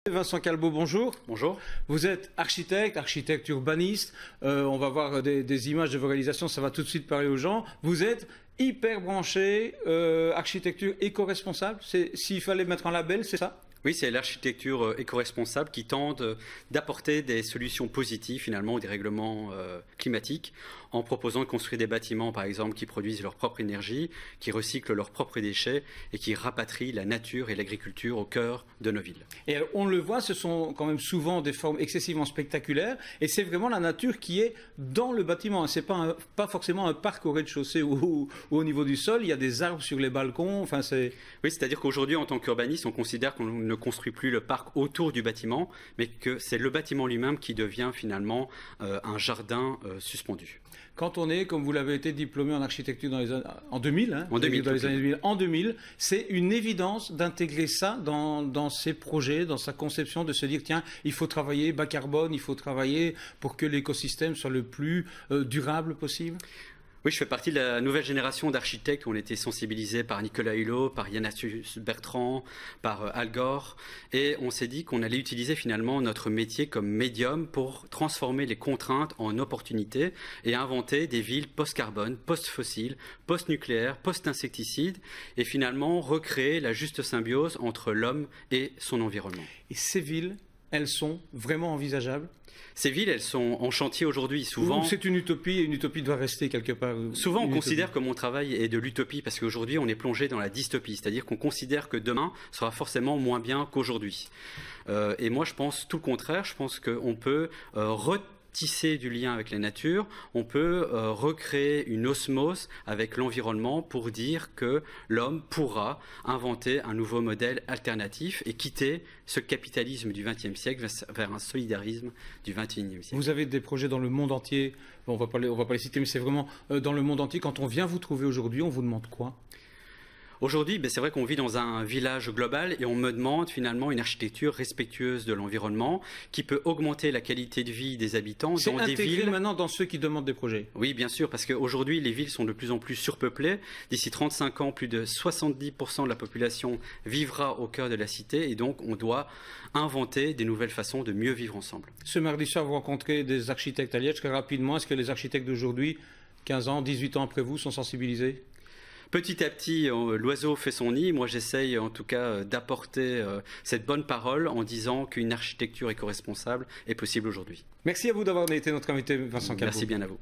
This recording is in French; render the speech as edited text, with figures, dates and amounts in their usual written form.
Vincent Calbeau, bonjour. Bonjour. Vous êtes architecte urbaniste. On va voir des images de vos réalisations, ça va tout de suite parler aux gens. Vous êtes hyper branché architecture éco-responsable. S'il fallait mettre un label, c'est ça ? Oui, c'est l'architecture éco-responsable qui tente d'apporter des solutions positives finalement au dérèglement climatique en proposant de construire des bâtiments par exemple qui produisent leur propre énergie, qui recyclent leurs propres déchets et qui rapatrient la nature et l'agriculture au cœur de nos villes. Et alors, on le voit, ce sont quand même souvent des formes excessivement spectaculaires et c'est vraiment la nature qui est dans le bâtiment. C'est pas forcément un parc au rez-de-chaussée ou au niveau du sol, il y a des arbres sur les balcons. Enfin, oui, c'est-à-dire qu'aujourd'hui en tant qu'urbaniste, on considère qu'on ne construit plus le parc autour du bâtiment, mais que c'est le bâtiment lui-même qui devient finalement un jardin suspendu. Quand on est, comme vous l'avez été, diplômé en architecture en 2000, hein, en 2000, dans les années 2000, en 2000, c'est une évidence d'intégrer ça dans ses projets, dans sa conception, de se dire tiens, il faut travailler bas carbone, il faut travailler pour que l'écosystème soit le plus durable possible. Oui, je fais partie de la nouvelle génération d'architectes où on était sensibilisés par Nicolas Hulot, par Yann Bertrand, par Al Gore. Et on s'est dit qu'on allait utiliser finalement notre métier comme médium pour transformer les contraintes en opportunités et inventer des villes post-carbone, post-fossiles, post-nucléaires, post-insecticides et finalement recréer la juste symbiose entre l'homme et son environnement. Et ces villes, elles sont vraiment envisageables ? Ces villes, elles sont en chantier aujourd'hui. Souvent, c'est une utopie et une utopie doit rester quelque part. Souvent, on considère que mon travail est de l'utopie parce qu'aujourd'hui, on est plongé dans la dystopie. C'est-à-dire qu'on considère que demain sera forcément moins bien qu'aujourd'hui. Et moi, je pense tout le contraire. Je pense qu'on peut tisser du lien avec la nature, on peut recréer une osmose avec l'environnement pour dire que l'homme pourra inventer un nouveau modèle alternatif et quitter ce capitalisme du XXe siècle vers un solidarisme du XXIe siècle. Vous avez des projets dans le monde entier, on va pas les citer, mais c'est vraiment dans le monde entier. Quand on vient vous trouver aujourd'hui, on vous demande quoi ? Aujourd'hui, c'est vrai qu'on vit dans un village global et on me demande finalement une architecture respectueuse de l'environnement qui peut augmenter la qualité de vie des habitants dans des villes. C'est maintenant dans ceux qui demandent des projets. Oui, bien sûr, parce qu'aujourd'hui, les villes sont de plus en plus surpeuplées. D'ici 35 ans, plus de 70% de la population vivra au cœur de la cité et donc on doit inventer des nouvelles façons de mieux vivre ensemble. Ce mardi soir, vous rencontrez des architectes à Liège. Très rapidement, est-ce que les architectes d'aujourd'hui, 15 ans, 18 ans après vous, sont sensibilisés ? Petit à petit, l'oiseau fait son nid. Moi, j'essaye en tout cas d'apporter cette bonne parole en disant qu'une architecture éco-responsable est possible aujourd'hui. Merci à vous d'avoir été notre invité, Vincent Calbeau. Merci bien à vous.